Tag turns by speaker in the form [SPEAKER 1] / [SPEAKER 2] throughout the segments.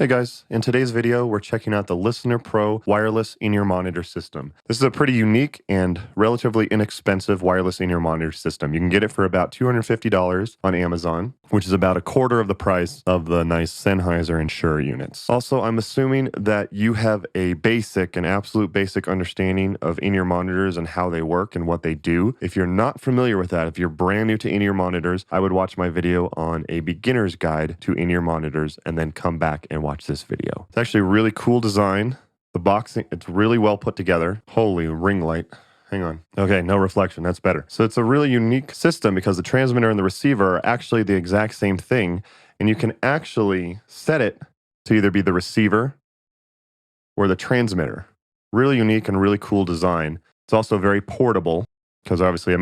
[SPEAKER 1] Hey guys, in today's video, we're checking out the Listener Pro wireless in-ear monitor system. This is a pretty unique and relatively inexpensive wireless in-ear monitor system. You can get it for about $250 on Amazon, which is about a quarter of the price of the nice Sennheiser and Shure units. Also, I'm assuming that you have an absolute basic understanding of in-ear monitors and how they work and what they do. If you're not familiar with that, if you're brand new to in-ear monitors, I would watch my video on a beginner's guide to in-ear monitors and then come back and watch this video. It's actually a really cool design. The boxing, it's really well put together. Holy ring light. Hang on. Okay, no reflection. That's better. So it's a really unique system because the transmitter and the receiver are actually the exact same thing. And you can actually set it to either be the receiver or the transmitter. Really unique and really cool design. It's also very portable because obviously,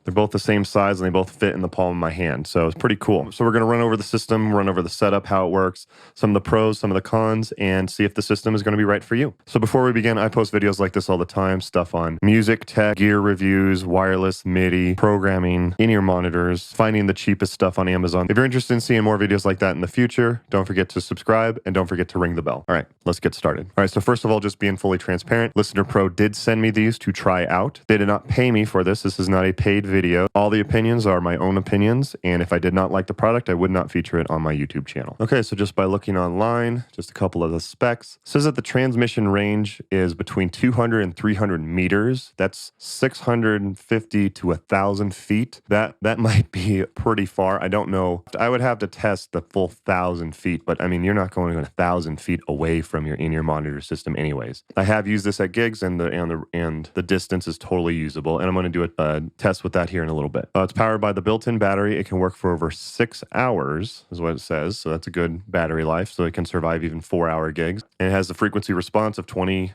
[SPEAKER 1] they're both the same size and they both fit in the palm of my hand. So it's pretty cool. So we're going to run over the system, run over the setup, how it works, some of the pros, some of the cons, and see if the system is going to be right for you. So before we begin, I post videos like this all the time, stuff on music, tech, gear reviews, wireless, MIDI, programming, in-ear monitors, finding the cheapest stuff on Amazon. If you're interested in seeing more videos like that in the future, don't forget to subscribe and don't forget to ring the bell. All right, let's get started. All right, so first of all, just being fully transparent, Listener Pro did send me these to try out. They did not pay me for this. This is not a paid video. All the opinions are my own opinions, and if I did not like the product, I would not feature it on my YouTube channel. Okay, so just by looking online, just a couple of the specs. It says that the transmission range is between 200 and 300 meters. That's 650 to 1,000 feet. That might be pretty far. I don't know. I would have to test the full 1,000 feet, but you're not going 1,000 feet away from your in-ear monitor system anyways. I have used this at gigs, and the distance is totally usable, and I'm going to do a test with that here in a little bit. It's powered by the built-in battery. It can work for over 6 hours is what it says. So that's a good battery life. So it can survive even 4-hour gigs. And it has the frequency response of 20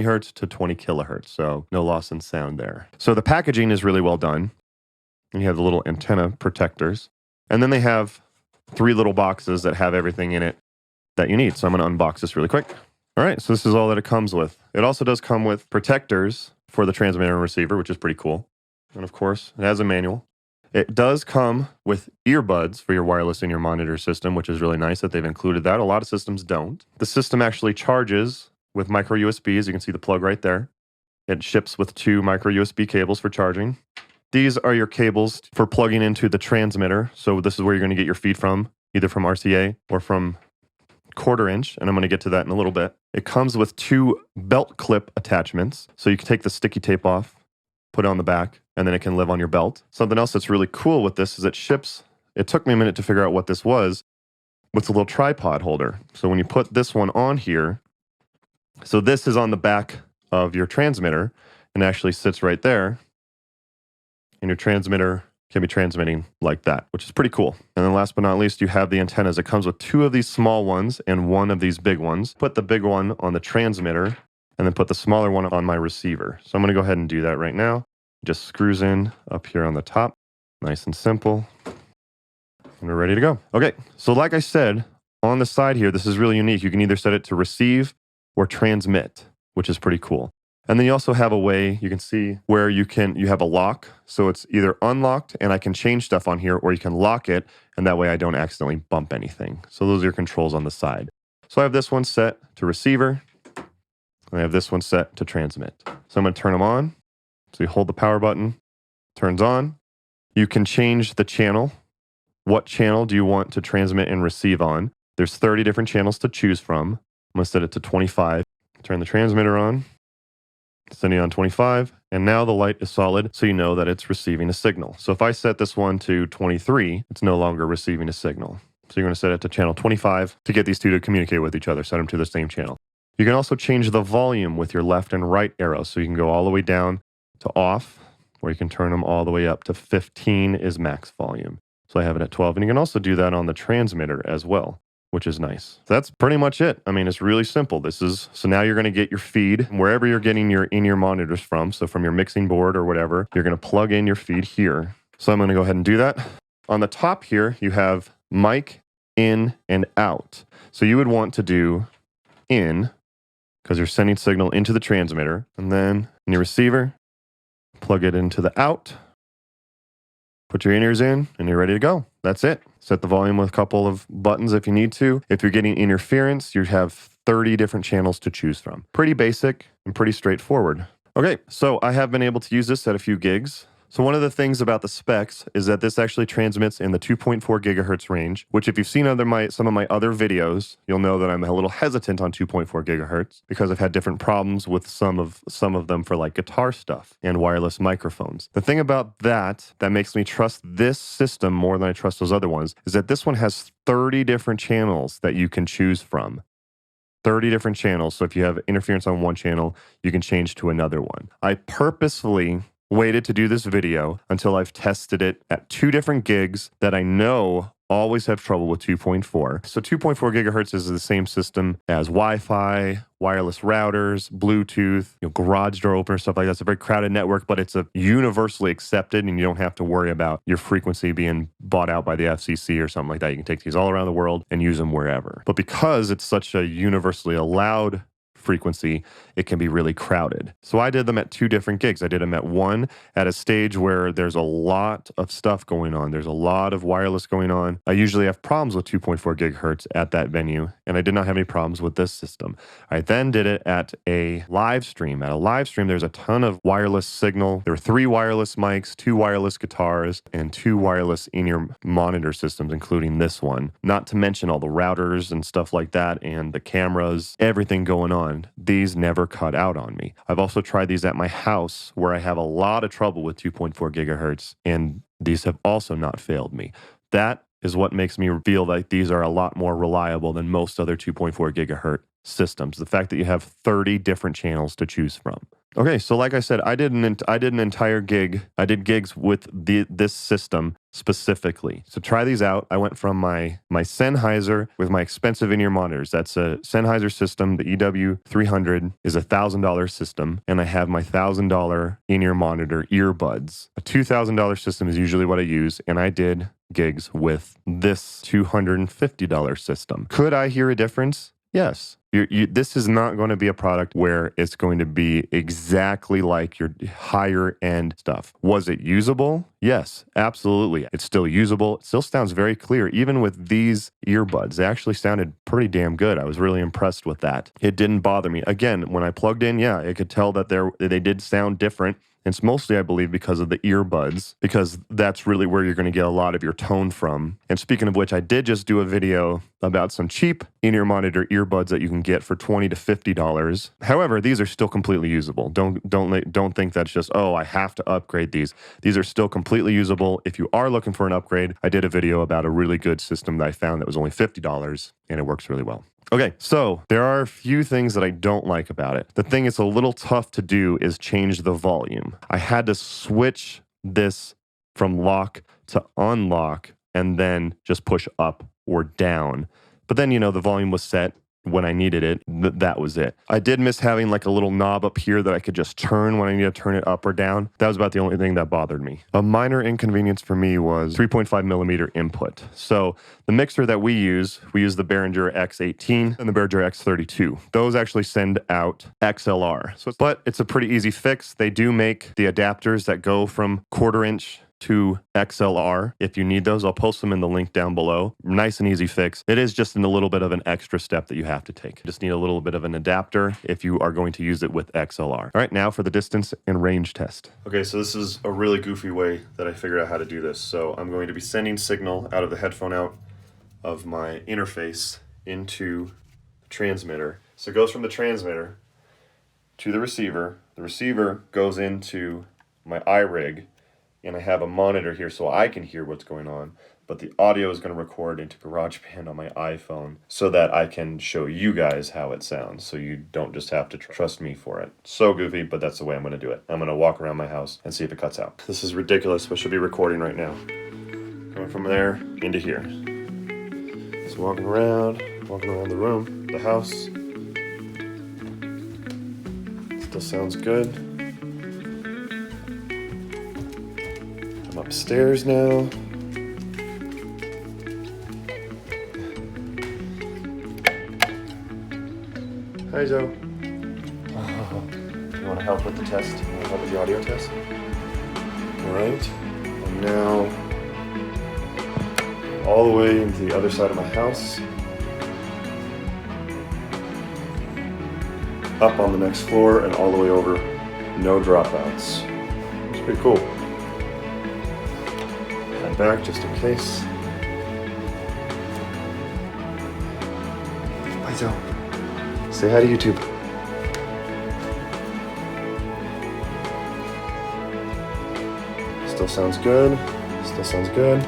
[SPEAKER 1] hertz to 20 kilohertz. So no loss in sound there. So the packaging is really well done. And you have the little antenna protectors. And then they have 3 little boxes that have everything in it that you need. So I'm going to unbox this really quick. All right. So this is all that it comes with. It also does come with protectors for the transmitter and receiver, which is pretty cool. And of course, it has a manual. It does come with earbuds for your wireless in-ear monitor system, which is really nice that they've included that. A lot of systems don't. The system actually charges with micro USBs. You can see the plug right there. It ships with 2 micro USB cables for charging. These are your cables for plugging into the transmitter. So this is where you're going to get your feed from, either from RCA or from 1/4 inch, and I'm going to get to that in a little bit. It comes with 2 belt clip attachments. So you can take the sticky tape off, put it on the back, and then it can live on your belt. Something else that's really cool with this is it ships. It took me a minute to figure out what this was. With a little tripod holder. So when you put this one on here, so this is on the back of your transmitter and actually sits right there. And your transmitter can be transmitting like that, which is pretty cool. And then last but not least, you have the antennas. It comes with 2 of these small ones and 1 of these big ones. Put the big one on the transmitter and then put the smaller one on my receiver. So I'm going to go ahead and do that right now. Just screws in up here on the top. Nice and simple. And we're ready to go. Okay, so like I said, on the side here, this is really unique. You can either set it to receive or transmit, which is pretty cool. And then you also have a way, you can see where you have a lock. So it's either unlocked and I can change stuff on here, or you can lock it, and that way I don't accidentally bump anything. So those are your controls on the side. So I have this one set to receiver. I have this one set to transmit. So I'm going to turn them on. So you hold the power button, turns on. You can change the channel. What channel do you want to transmit and receive on? There's 30 different channels to choose from. I'm going to set it to 25. Turn the transmitter on, setting it on 25, and now the light is solid, so you know that it's receiving a signal. So if I set this one to 23, it's no longer receiving a signal. So you're going to set it to channel 25 to get these 2 to communicate with each other, set them to the same channel. You can also change the volume with your left and right arrows. So you can go all the way down to off, or you can turn them all the way up to 15 is max volume. So I have it at 12. And you can also do that on the transmitter as well, which is nice. So that's pretty much it. It's really simple. So now you're going to get your feed wherever you're getting your in-ear monitors from. So from your mixing board or whatever, you're going to plug in your feed here. So I'm going to go ahead and do that. On the top here, you have mic, in, and out. So you would want to do in, because you're sending signal into the transmitter, and then in your receiver, plug it into the out, put your in-ears in, and you're ready to go. That's it. Set the volume with a couple of buttons if you need to. If you're getting interference, you have 30 different channels to choose from. Pretty basic and pretty straightforward. Okay, so I have been able to use this at a few gigs. So one of the things about the specs is that this actually transmits in the 2.4 gigahertz range, which if you've seen some of my other videos, you'll know that I'm a little hesitant on 2.4 gigahertz because I've had different problems with some of them for like guitar stuff and wireless microphones. The thing about that makes me trust this system more than I trust those other ones is that this one has 30 different channels that you can choose from. 30 different channels. So if you have interference on one channel, you can change to another one. I purposefully waited to do this video until I've tested it at 2 different gigs that I know always have trouble with 2.4. So 2.4 gigahertz is the same system as Wi-Fi, wireless routers, Bluetooth, garage door opener, stuff like that. It's a very crowded network, but it's a universally accepted and you don't have to worry about your frequency being bought out by the FCC or something like that. You can take these all around the world and use them wherever. But because it's such a universally allowed frequency, it can be really crowded. So I did them at 2 different gigs. I did them at one at a stage where there's a lot of stuff going on. There's a lot of wireless going on. I usually have problems with 2.4 gigahertz at that venue, and I did not have any problems with this system. I then did it at a live stream. At a live stream, there's a ton of wireless signal. There were 3 wireless mics, 2 wireless guitars, and 2 wireless in-ear monitor systems, including this one. Not to mention all the routers and stuff like that, and the cameras, everything going on. These never cut out on me. I've also tried these at my house where I have a lot of trouble with 2.4 gigahertz, and these have also not failed me. That is what makes me feel like these are a lot more reliable than most other 2.4 gigahertz systems. The fact that you have 30 different channels to choose from. Okay, so like I said, I did an entire gig. I did gigs with this system specifically. So try these out. I went from my Sennheiser with my expensive in-ear monitors. That's a Sennheiser system. The EW300 is a $1,000 system, and I have my $1,000 in-ear monitor earbuds. A $2,000 system is usually what I use, and I did gigs with this $250 system. Could I hear a difference? Yes. This is not going to be a product where it's going to be exactly like your higher end stuff. Was it usable? Yes, absolutely. It's still usable. It still sounds very clear. Even with these earbuds, they actually sounded pretty damn good. I was really impressed with that. It didn't bother me. Again, when I plugged in, yeah, I could tell that they did sound different. It's mostly, I believe, because of the earbuds, because that's really where you're going to get a lot of your tone from. And speaking of which, I did just do a video about some cheap in-ear monitor earbuds that you can get for $20 to $50. However, these are still completely usable. Don't think that's just, oh, I have to upgrade these. These are still completely usable. If you are looking for an upgrade, I did a video about a really good system that I found that was only $50, and it works really well. Okay, so there are a few things that I don't like about it. The thing it's a little tough to do is change the volume. I had to switch this from lock to unlock and then just push up or down. But then, the volume was set when I needed it. That was it. I did miss having like a little knob up here that I could just turn when I need to turn it up or down. That was about the only thing that bothered me. A minor inconvenience for me was 3.5 millimeter input. So the mixer that we use the Behringer X18 and the Behringer X32. Those actually send out XLR. But it's a pretty easy fix. They do make the adapters that go from 1/4 inch to XLR. If you need those, I'll post them in the link down below. Nice and easy fix. It is just a little bit of an extra step that you have to take. You just need a little bit of an adapter if you are going to use it with XLR. All right, now for the distance and range test. Okay, so this is a really goofy way that I figured out how to do this. So I'm going to be sending signal out of the headphone out of my interface into the transmitter. So it goes from the transmitter to the receiver. The receiver goes into my iRig, and I have a monitor here so I can hear what's going on, but the audio is going to record into GarageBand on my iPhone so that I can show you guys how it sounds, so you don't just have to trust me for it. So goofy, but that's the way I'm going to do it. I'm going to walk around my house and see if it cuts out. This is ridiculous, but should be recording right now. Going from there into here. Just walking around the room, the house. Still sounds good. I'm upstairs now. Hi, Joe. You want to help with the test? You want to help with the audio test? All right. And now all the way into the other side of my house. Up on the next floor and all the way over. No dropouts. It's pretty cool. Head back just in case. Bye, Joe. Say hi to YouTube. Still sounds good. Still sounds good.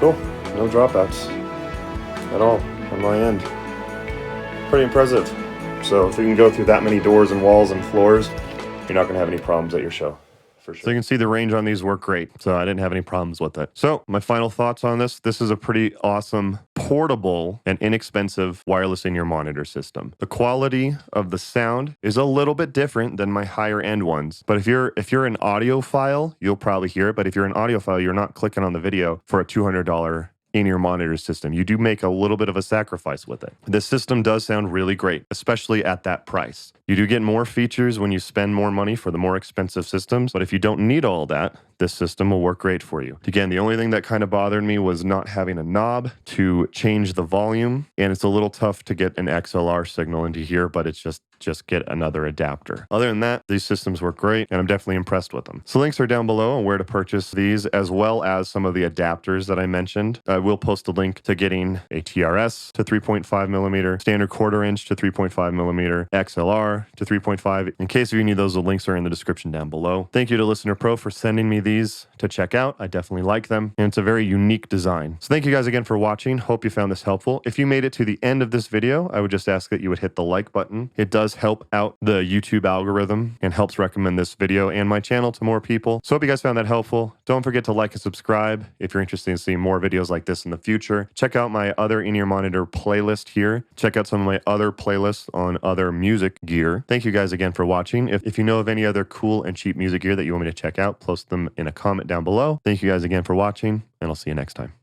[SPEAKER 1] Cool. No dropouts at all on my end. Pretty impressive. So if you can go through that many doors and walls and floors, you're not going to have any problems at your show. For sure. So you can see the range on these work great. So I didn't have any problems with it. So my final thoughts on this. This is a pretty awesome, portable, and inexpensive wireless in-ear monitor system. The quality of the sound is a little bit different than my higher end ones. But if you're an audiophile, you'll probably hear it. But if you're an audiophile, you're not clicking on the video for a $200 in-ear monitor system. You do make a little bit of a sacrifice with it. This system does sound really great, especially at that price. You do get more features when you spend more money for the more expensive systems, but if you don't need all that, this system will work great for you. Again, the only thing that kind of bothered me was not having a knob to change the volume, and it's a little tough to get an XLR signal into here, but it's just get another adapter. Other than that, these systems work great, and I'm definitely impressed with them. So links are down below on where to purchase these, as well as some of the adapters that I mentioned. I will post a link to getting a TRS to 3.5 millimeter, standard 1/4 inch to 3.5 millimeter, XLR to 3.5. In case you need those, the links are in the description down below. Thank you to Listener Pro for sending me these to check out. I definitely like them, and it's a very unique design. So thank you guys again for watching. Hope you found this helpful. If you made it to the end of this video, I would just ask that you would hit the like button. It does help out the YouTube algorithm and helps recommend this video and my channel to more people. So hope you guys found that helpful. Don't forget to like and subscribe if you're interested in seeing more videos like this in the future. Check out my other in-ear monitor playlist here. Check out some of my other playlists on other music gear. Thank you guys again for watching. If you know of any other cool and cheap music gear that you want me to check out, post them in a comment down below. Thank you guys again for watching, and I'll see you next time.